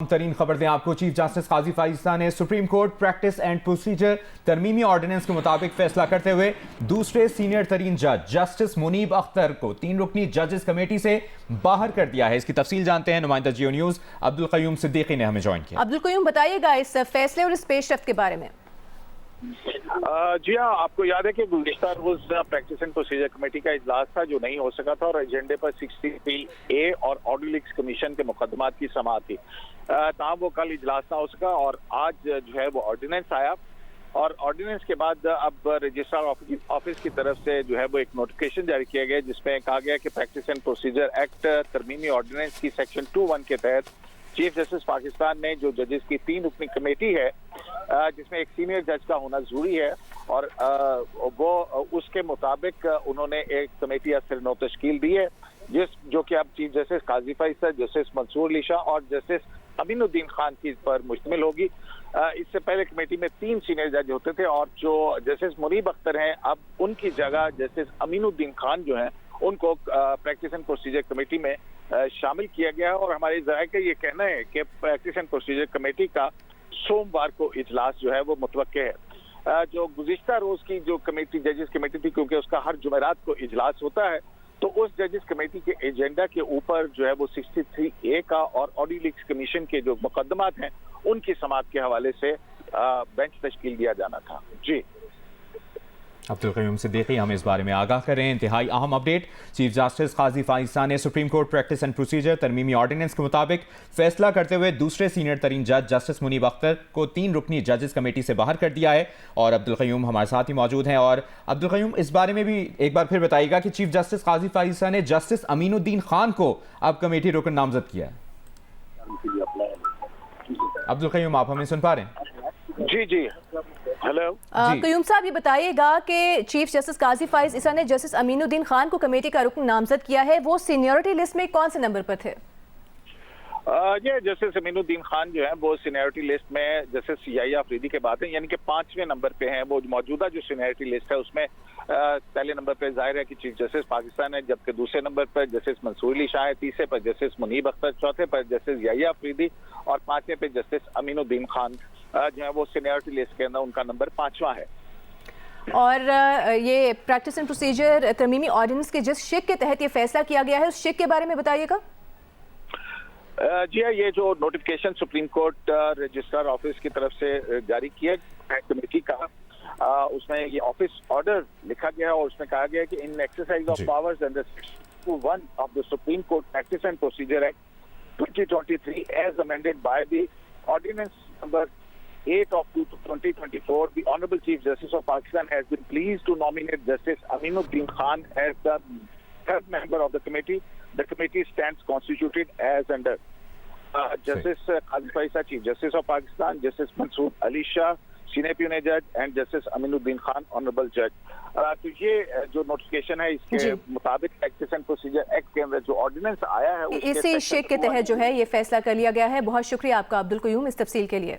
तरीन खबर दें आपको। चीफ जस्टिस काजी फाइज़ ने supreme court practice and procedure तरमीमी ऑर्डिनेंस के मुताबिक फैसला करते हुए दूसरे सीनियर तरीन जज जस्टिस मुनीब अख्तर को 3 रुकनी जजेस कमेटी से बाहर कर दिया है। इसकी तफसील जानते हैं नुमाइंदा जियो न्यूज अब्दुल कयूम सिद्दीकी ने हमें ज्वाइन किया। अब्दुल कयूम, बताइएगा इस फैसले और इस पेशरफ्त के बारे में। जी हाँ, आपको याद है कि गुज़िश्ता रोज प्रैक्टिस एंड प्रोसीजर कमेटी का इजलास था जो नहीं हो सका था और एजेंडे पर 63A और ऑडियो लीक्स कमीशन के मुकदमात की समाअत थी। तहाँ वो कल इजलास ना हो सका और आज जो है वो ऑर्डिनेंस आया और ऑर्डिनेंस के बाद अब रजिस्ट्रार ऑफिस की तरफ से जो है वो एक नोटिफिकेशन जारी किया गया जिसमें कहा गया कि प्रैक्टिस एंड प्रोसीजर एक्ट तरमीमी ऑर्डिनेंस की सेक्शन 21 के तहत चीफ जस्टिस पाकिस्तान ने जो जजेस की 3 रुकनी कमेटी है जिसमें एक सीनियर जज का होना जरूरी है और वो उसके मुताबिक उन्होंने एक कमेटी असर नौ तश्कील दी है जो कि अब chief justice Qazi Faez, justice Mansoor Ali Shah और जस्टिस अमीनुद्दीन खान की पर मुश्तमिल होगी। इससे पहले कमेटी में 3 सीनियर जज होते थे और जो जस्टिस मुनीब अख्तर हैं अब उनकी जगह जस्टिस अमीनुद्दीन खान जो हैं उनको प्रैक्टिस एंड प्रोसीजर कमेटी में शामिल किया गया है और हमारे ज़राए का ये कहना है कि प्रैक्टिस एंड प्रोसीजर कमेटी का सोमवार को इजलास जो है वो मुतवक्के है। जो गुज़िश्ता रोज की जो कमेटी जजेस कमेटी थी क्योंकि उसका हर जुमेरात को इजलास होता है तो उस जजेस कमेटी के एजेंडा के ऊपर जो है वो 63A का और ऑडियो लीक्स कमीशन के जो मुकदमात हैं उनकी समाअत के हवाले से बेंच तश्कील दिया जाना था। जी अब्दुल कयूम सिद्दीकी हमें इस बारे में आगाह करें। इंतहाई अहम update, chief justice Qazi Faez ने supreme court practice and procedure तरमीमी ऑर्डिनेंस के मुताबिक फैसला करते हुए दूसरे सीनियर तरीन जज जस्टिस मुनीब अख्तर को 3 रुकनी जजेस कमेटी से बाहर कर दिया है और अब्दुल कयूम हमारे साथ ही मौजूद हैं। और अब्दुल कयूम, इस बारे में भी एक बार फिर बताइएगा कि चीफ जस्टिस काजी फाइज़ ने जस्टिस अमीनुद्दीन खान को अब कमेटी रुकन नामजद किया है। अब्दुल कयूम, आप हमें सुन पा रहे हैं? जी हेलो कयूम साहब, ये बताइएगा कि चीफ जस्टिस काजी फाइज़ ईसा ने जस्टिस अमीनुद्दीन खान को कमेटी का रुकन नामजद किया है, वो सीनियरिटी लिस्ट में कौन से नंबर पर थे? ये जस्टिस अमीनुद्दीन खान जो है वो सीनियरिटी लिस्ट में जस्टिस याहिया अफरीदी के बाद है, यानी कि 5वें नंबर पे हैं। वो मौजूदा जो सीनियरिटी लिस्ट है उसमें पहले नंबर पे जाहिर है कि चीफ जस्टिस पाकिस्तान है, जबकि दूसरे नंबर पर जस्टिस मंसूर अली शाह है, तीसरे पर जस्टिस मुनीब अख्तर, चौथे पर जस्टिस याहिया अफरीदी और 5वें पे जस्टिस अमीनुद्दीन खान जो है वो सीनियरिटी लिस्ट के अंदर उनका नंबर 5वां है। और ये प्रैक्टिस एंड प्रोसीजर तरमीमी ऑर्डिनेंस के जिस शिक के तहत ये फैसला किया गया है उस शिक के बारे में बताइएगा। जी हाँ, ये जो notification supreme court registrar office की तरफ से जारी किया कमेटी का उसमें ये ऑफिस ऑर्डर लिखा गया और उसमें कहा गया कि in exercise of powers under section 1 of the supreme court practice and procedure act 2023 as amended by the ordinance number 8 of 2024, the Honorable Chief Justice of Pakistan has been pleased to nominate Justice Aminuddin Khan as the third member of the committee. The committee stands constituted as under Justice Kazi Faisa, Chief Justice of Pakistan, Justice Mansoor Ali Shah, Senior Pune Judge, and Justice Aminuddin Khan, Honorable Judge. तो ये जो notification है इसके मुताबिक practice and procedure act के अंदर जो ordinance आया है इसी शिक के तहत जो है ये फैसला कर लिया गया है। बहुत शुक्रिया आपका अब्दुल कयूम इस तफसील के लिए।